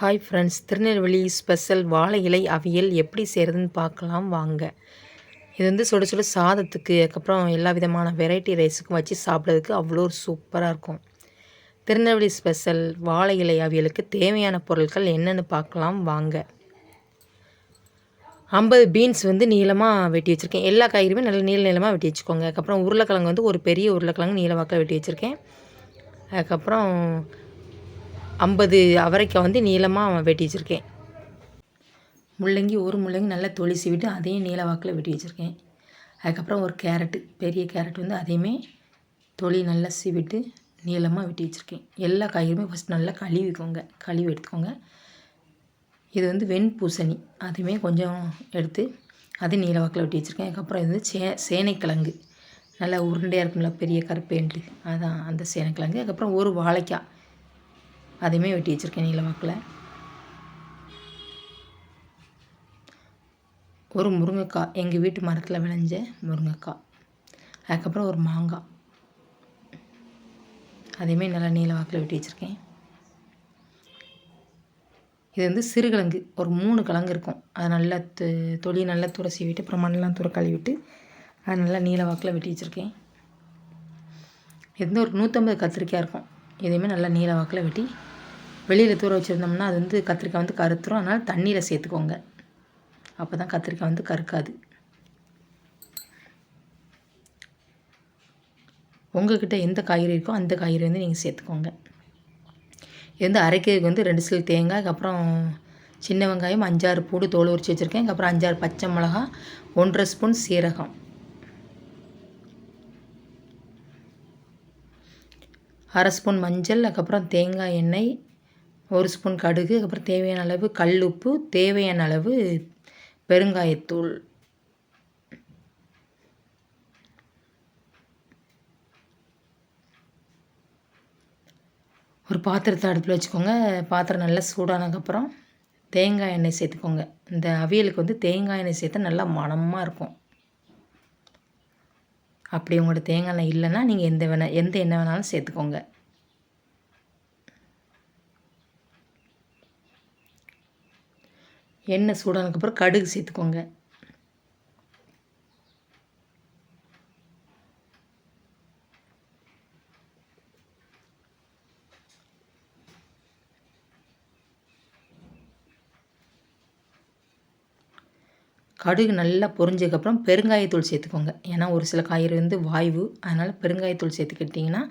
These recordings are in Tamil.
ஹாய் ஃப்ரெண்ட்ஸ், திருநெல்வேலி ஸ்பெஷல் வாழை இலை அவியல் எப்படி செய்கிறதுன்னு பார்க்கலாம் வாங்க. இது வந்து சுட சுட சாதத்துக்கு, அதுக்கப்புறம் எல்லா விதமான வெரைட்டி ரைஸுக்கும் வச்சு சாப்பிட்றதுக்கு அவ்வளோ ஒரு சூப்பராக இருக்கும். திருநெல்வேலி ஸ்பெஷல் வாழை இலை அவியலுக்கு தேவையான பொருட்கள் என்னென்னு பார்க்கலாம் வாங்க. 50 பீன்ஸ் வந்து நீளமாக வெட்டி வச்சுருக்கேன். எல்லா காய்கறியுமே நல்ல நீளமாக வெட்டி வச்சுக்கோங்க. அதுக்கப்புறம் உருளைக்கிழங்கு வந்து ஒரு பெரிய உருளைக்கிழங்கு நீளவாக்கில் வெட்டி வச்சுருக்கேன். அதுக்கப்புறம் 50 அவரைக்காய் வந்து நீளமாக வெட்டி வச்சுருக்கேன். முள்ளங்கி ஒரு முள்ளங்கி நல்லா தொளி சீவிட்டு அதையும் நீல வாக்கில் வெட்டி வச்சுருக்கேன். அதுக்கப்புறம் ஒரு கேரட்டு, பெரிய கேரட் வந்து அதையுமே தொளி நல்லா சீவிட்டு நீளமாக வெட்டி வச்சுருக்கேன். எல்லா காய்கறியுமே ஃபஸ்ட் நல்லா கழுவி எடுத்துக்கோங்க. இது வந்து வெண்பூசணி, அதுவுமே கொஞ்சம் எடுத்து அதையும் நீல வாக்கில் வெட்டி வச்சுருக்கேன். அதுக்கப்புறம் இது வந்து சேனைக்கிழங்கு, நல்லா உருண்டையாக இருக்கும்ல பெரிய கருப்பேண்டு, அதான் அந்த சேனைக்கிழங்கு. அதுக்கப்புறம் ஒரு வாழைக்காய், அதையுமே வெட்டி வச்சுருக்கேன் நீல வாக்கில். ஒரு முருங்கைக்காய், எங்கள் வீட்டு மரத்தில் விளைஞ்ச முருங்கைக்காய். அதுக்கப்புறம் ஒரு மாங்காய், அதையுமே நல்லா நீல வாக்கில் வெட்டி வச்சுருக்கேன். இது வந்து சிறுகிழங்கு, ஒரு 3 கிழங்கு இருக்கும். அதை நல்லா தொலியை நல்லா தூர சீவிட்டு அப்புறம் மண்ணெலாம் தூர கழுவிட்டு அதை நல்லா நீல வாக்கில் வெட்டி வச்சுருக்கேன். இது வந்து ஒரு 150 கத்திரிக்காய் இருக்கும். இதையுமே நல்லா நீல வாக்கில் வெட்டி வெளியில் தூர வச்சுருந்தோம்னா அது வந்து கத்திரிக்காய் வந்து கருத்துரும். அதனால் தண்ணியில் சேர்த்துக்கோங்க, அப்போ தான் கத்திரிக்காய் வந்து கருக்காது. உங்கள்கிட்ட எந்த காய்கறி இருக்கோ அந்த காய்கறி வந்து நீங்கள் சேர்த்துக்கோங்க. இது வந்து அரைக்கிறதுக்கு வந்து 2 சில்லு தேங்காய், அதுக்கப்புறம் சின்ன வெங்காயம், 5-6 பூண்டு தோல் உரித்து வச்சுருக்கேன். அதுக்கப்புறம் 5-6 பச்சை மிளகா, 1½ ஸ்பூன் சீரகம், 1/2 ஸ்பூன் மஞ்சள், அதுக்கப்புறம் தேங்காய் எண்ணெய், 1 ஸ்பூன் கடுகு, அதுக்கப்புறம் தேவையான அளவு கல் உப்பு, தேவையான அளவு பெருங்காயத்தூள். ஒரு பாத்திரத்தை அடுப்பில் வச்சுக்கோங்க. பாத்திரம் நல்லா சூடானதுக்கப்புறம் தேங்காய் எண்ணெய் சேர்த்துக்கோங்க. இந்த அவியலுக்கு வந்து தேங்காய் எண்ணெய் சேர்த்தா நல்லா மணமாக இருக்கும். அப்படி உங்கள்கிட்ட தேங்காய் எண்ணெய் இல்லைன்னா நீங்கள் எந்த எண்ணெய் வேணாலும் சேர்த்துக்கோங்க. எண்ணெய் சூடானதுக்கப்புறம் கடுகு சேர்த்துக்கோங்க. கடுகு நல்லா பொரிஞ்சதுக்கப்புறம் பெருங்காயத்தூள் சேர்த்துக்கோங்க. ஏன்னா ஒரு சில காய்கறி வந்து வாய்வு, அதனால் பெருங்காயத்தூள் சேர்த்துக்கிட்டிங்கன்னா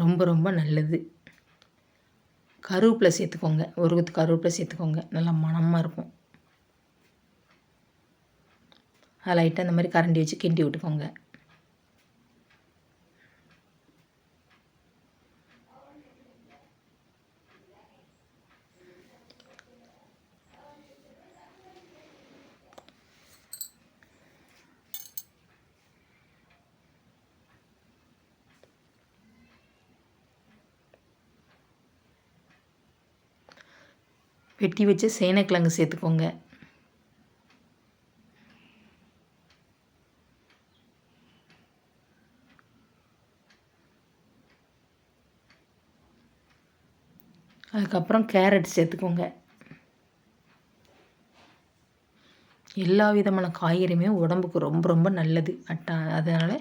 ரொம்ப ரொம்ப நல்லது. கருவேப்பிலை சேர்த்துக்கோங்க, ஒரு கொத்து கருவேப்பிலை சேர்த்துக்கோங்க, நல்லா மணமாக இருக்கும். அதை லைட்டாக இந்த மாதிரி கரண்டி வச்சு கிண்டி விட்டுக்கோங்க. வெட்டி வச்சு சேனைக்கிழங்கு சேர்த்துக்கோங்க. அதுக்கப்புறம் கேரட் சேர்த்துக்கோங்க. எல்லா விதமான காய்கறியுமே உடம்புக்கு ரொம்ப ரொம்ப நல்லது. அதனால்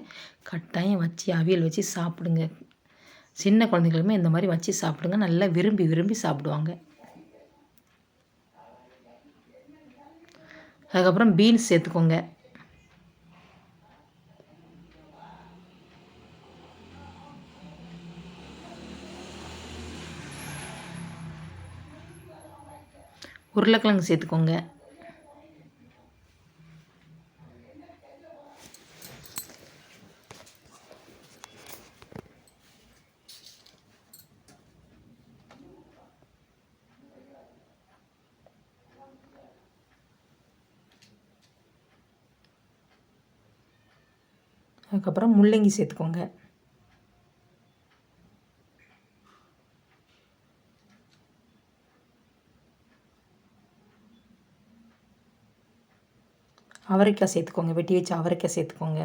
கட்டாயம் வச்சு அவியல் வச்சு சாப்பிடுங்க. சின்ன குழந்தைகளுமே இந்த மாதிரி வச்சு சாப்பிடுங்க, நல்லா விரும்பி விரும்பி சாப்பிடுவாங்க. அதுக்கப்புறம் பீன்ஸ் சேர்த்துக்கோங்க. உருளைக்கிழங்கு சேர்த்துக்கோங்க. அதுக்கப்புறம் முள்ளங்கி சேர்த்துக்கோங்க. அவரைக்காய் சேர்த்துக்கோங்க, வெட்டி வச்சு அவரைக்காய் சேர்த்துக்கோங்க.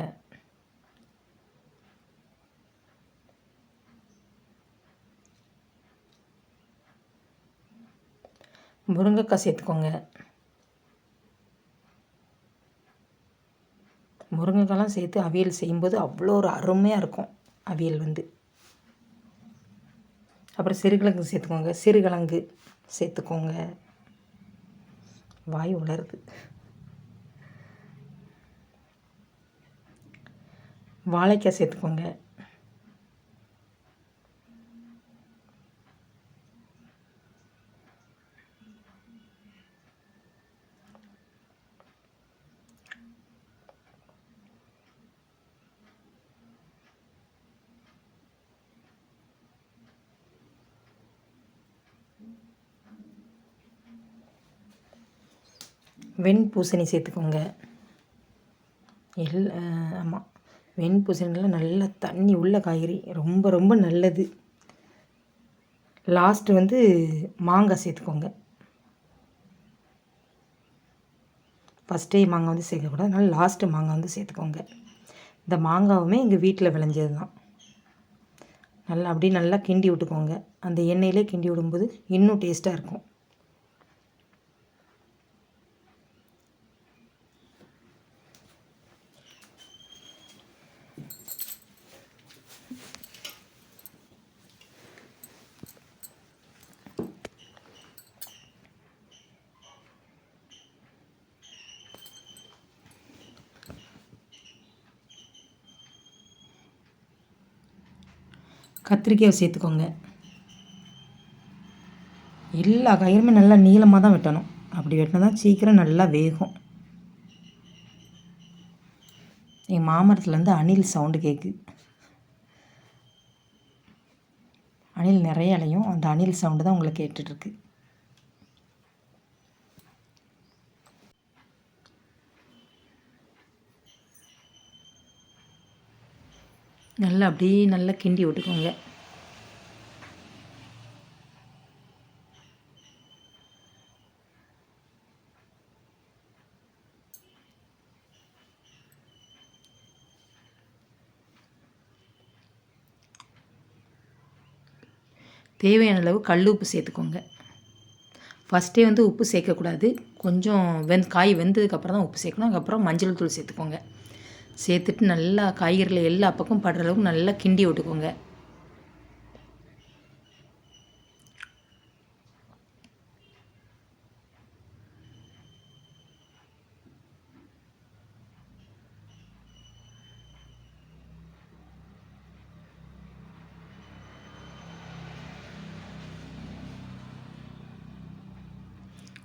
முருங்கைக்காய் சேர்த்துக்கோங்க. முருங்கைக்காய்லாம் சேர்த்து அவியல் செய்யும்போது அவ்வளோ ஒரு அருமையாக இருக்கும் அவியல் வந்து. அப்புறம் சிறுகிழங்கு சேர்த்துக்கோங்க. சிறுகிழங்கு சேர்த்துக்கோங்க. வாய் உலருது. வாழைக்காய் சேர்த்துக்கோங்க. வெண்பூசணி சேர்த்துக்கோங்க. ஆமாம், வெண்பூசணியில் நல்ல தண்ணி உள்ள காய்கறி, ரொம்ப ரொம்ப நல்லது. லாஸ்ட்டு வந்து மாங்காய் சேர்த்துக்கோங்க. ஃபஸ்ட்டே மாங்காய் வந்து சேர்க்கக்கூடாது, அதனால் லாஸ்ட்டு மாங்காய் வந்து சேர்த்துக்கோங்க. இந்த மாங்காவுமே எங்கள் வீட்டில் விளைஞ்சது தான். நல்லா அப்படியே நல்லா கிண்டி விட்டுக்கோங்க. அந்த எண்ணெயிலே கிண்டி விடும்போது இன்னும் டேஸ்ட்டாக இருக்கும். கத்திரிக்காயை சேர்த்துக்கோங்க. எல்லா காய்கறியுமே நல்லா நீளமாக தான் வெட்டணும். அப்படி வெட்டினா தான் சீக்கிரம் நல்லா வேகும். எங்கள் மாமரத்துலேருந்து அணில் சவுண்டு கேட்குது. அணில் நிறைய அலையும், அந்த அணில் சவுண்டு தான் உங்களுக்கு கேட்டுட்ருக்கு. நல்லா அப்படியே நல்லா கிண்டி விட்டுக்கோங்க. தேவையான அளவு கல் உப்பு சேர்த்துக்கோங்க. ஃபஸ்ட்டே வந்து உப்பு சேர்க்கக்கூடாது. கொஞ்சம் காய் வெந்ததுக்கப்புறம் தான் உப்பு சேர்க்கணும். அதுக்கப்புறம் மஞ்சள் தூள் சேர்த்துக்கோங்க. சேர்த்துட்டு நல்லா காய்கறியில் எல்லா பக்கம் படுற அளவுக்கு நல்லா கிண்டி விட்டுக்கோங்க.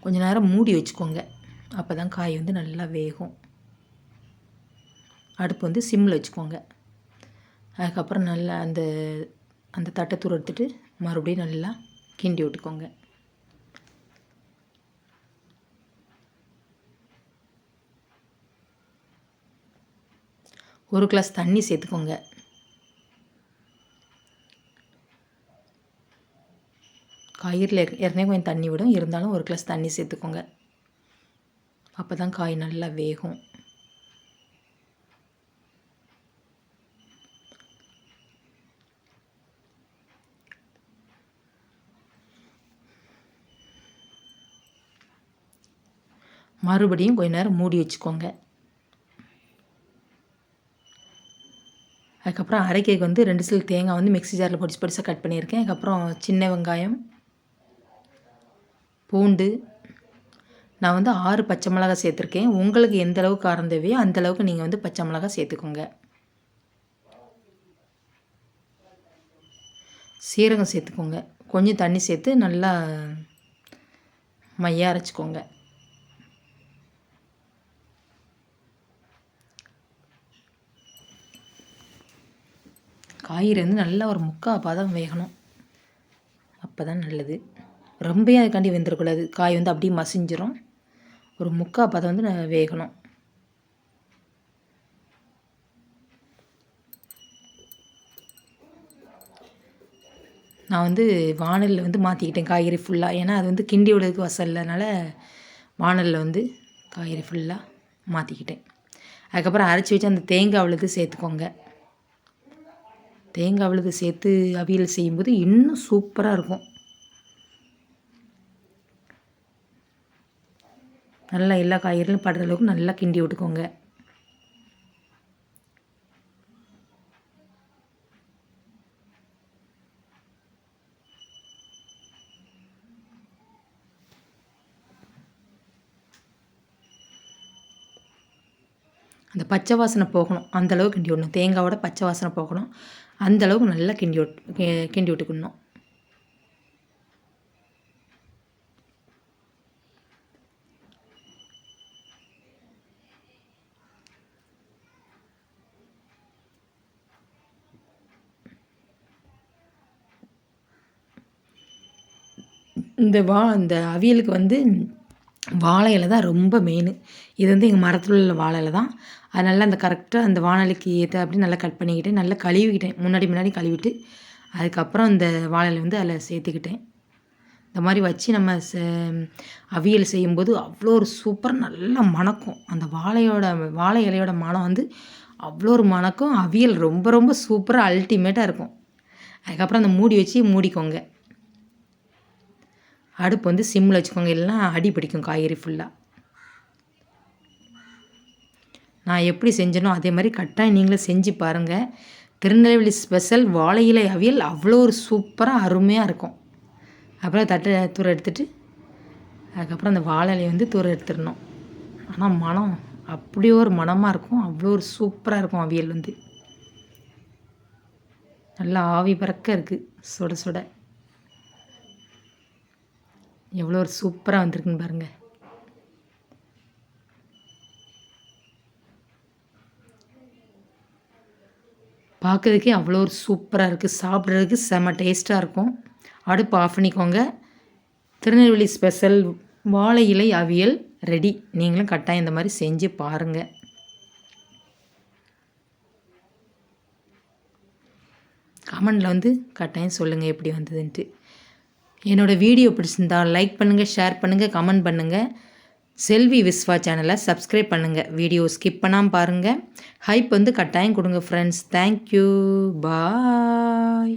கொஞ்ச நேரம் மூடி வச்சுக்கோங்க. அப்போ தான் காய் வந்து நல்லா வேகும். அடுப்பு வந்து சிம்மில் வச்சுக்கோங்க. அதுக்கப்புறம் நல்லா அந்த அந்த தட்டை தூர எடுத்துட்டு மறுபடியும் நல்லா கிண்டி விட்டுக்கோங்க. ஒரு கிளாஸ் தண்ணி சேர்த்துக்கோங்க. காய்கறியில் ஏற்கனவே கொஞ்சம் தண்ணி விடும், இருந்தாலும் ஒரு கிளாஸ் தண்ணி சேர்த்துக்கோங்க. அப்போ தான் காய் நல்லா வேகும். மறுபடியும் கொஞ்ச நேரம் மூடி வச்சுக்கோங்க. அதுக்கப்புறம் அரைக்கைக்கு வந்து 2 சில் தேங்காய் வந்து மிக்ஸி ஜாரில் பொடிச்சு பொடிசாக கட் பண்ணியிருக்கேன். அதுக்கப்புறம் சின்ன வெங்காயம், பூண்டு, நான் வந்து 6 பச்சை மிளகாய் சேர்த்துருக்கேன். உங்களுக்கு எந்த அளவுக்கு காரம் தேவையோ அந்தளவுக்கு நீங்கள் வந்து பச்சை மிளகாய் சேர்த்துக்கோங்க. சீரகம் சேர்த்துக்கோங்க. கொஞ்சம் தண்ணி சேர்த்து நல்லா மையாக அரைச்சிக்கோங்க. காய்கறி வந்து நல்லா ஒரு 3/4 பதம் வேகணும். அப்போ தான் நல்லது. ரொம்பவே அதுக்காண்டி வெந்துடக்கூடாது. காய் வந்து அப்படியே மசிஞ்சிரும். ஒரு 3/4 பதம் வந்து வேகணும். நான் வந்து வாணலில் வந்து மாற்றிக்கிட்டேன் காய்கறி ஃபுல்லாக. ஏன்னா அது வந்து கிண்டி விடுறதுக்கு வசம் இல்லைனால வாணலில் வந்து காய்கறி ஃபுல்லாக மாற்றிக்கிட்டேன். அதுக்கப்புறம் அரைச்சி வச்சு அந்த தேங்காய் விழுது சேர்த்துக்கோங்க. தேங்காய் விழுது சேர்த்து அவியல் செய்யும்போது இன்னும் சூப்பராக இருக்கும். நல்லா எல்லா காய்கறிலும் படுற அளவுக்கு நல்லா கிண்டி விட்டுக்கோங்க. அந்த பச்சை வாசனை போகணும், அந்தளவுக்கு கிண்டி விடணும். தேங்காயோட பச்சை வாசனை போகணும், அந்தளவுக்கு நல்லா கிண்டி விட்டுக்கணும். இந்த அவியலுக்கு வந்து வாழை இலை தான் ரொம்ப மெயின். இது வந்து எங்கள் மரத்தில் உள்ள வாழை இலை தான். அதனால் அந்த கரெக்டாக அந்த வாணலிக்கு ஏற்ற அப்படி நல்லா கட் பண்ணிக்கிட்டேன், நல்லா கழுவிக்கிட்டேன். முன்னாடி கழுவிட்டு அதுக்கப்புறம் இந்த வாழை இலை வந்து அதில் சேர்த்துக்கிட்டேன். இந்த மாதிரி வச்சு நம்ம அவியல் செய்யும்போது அவ்வளோ ஒரு சூப்பராக நல்லா மணக்கும். அந்த வாழை இலையோட மணம் வந்து அவ்வளோ ஒரு மணக்கும். அவியல் ரொம்ப ரொம்ப சூப்பராக அல்டிமேட்டாக இருக்கும். அதுக்கப்புறம் அந்த மூடி வச்சு மூடிக்கோங்க. அடுப்பு வந்து சிம்மில் வச்சுக்கோங்க, இல்லைனா அடி பிடிக்கும் காய்கறி ஃபுல்லாக. நான் எப்படி செஞ்சேனோ அதே மாதிரி கட்டாயம் நீங்களும் செஞ்சு பாருங்கள். திருநெல்வேலி ஸ்பெஷல் வாழை இலை அவியல் அவ்வளோ ஒரு சூப்பராக அருமையாக இருக்கும். அப்புறம் தூர எடுத்துகிட்டு அதுக்கப்புறம் அந்த வாழை இலையை வந்து தூர எடுத்துடணும். ஆனால் மனம் அப்படி ஒரு மனமாக இருக்கும், அவ்வளோ ஒரு சூப்பராக இருக்கும். அவியல் வந்து நல்லா ஆவி பறக்க இருக்குது, சுட சுட எவ்வளோ ஒரு சூப்பராக வந்திருக்குன்னு பாருங்கள். பார்க்குறதுக்கே அவ்வளோ ஒரு சூப்பராக இருக்குது, சாப்பிட்றதுக்கு செம டேஸ்ட்டாக இருக்கும். அடுப்பு ஆஃப் பண்ணிக்கோங்க. திருநெல்வேலி ஸ்பெஷல் வாழை இலை அவியல் ரெடி. நீங்களும் கட்டாயம் இந்த மாதிரி செஞ்சு பாருங்கள். கமெண்டில் வந்து கட்டாயம் சொல்லுங்கள் எப்படி வந்ததுன்ட்டு. என்னோடய வீடியோ பிடிச்சிருந்தா லைக் பண்ணுங்கள், ஷேர் பண்ணுங்கள், கமெண்ட் பண்ணுங்கள். செல்வி விஸ்வா சேனலை சப்ஸ்கிரைப் பண்ணுங்கள். வீடியோ ஸ்கிப் பண்ணாமல் பாருங்கள். ஹைப் வந்து கட்டாயம் கொடுங்க ஃப்ரெண்ட்ஸ். தேங்க்யூ, பாய்.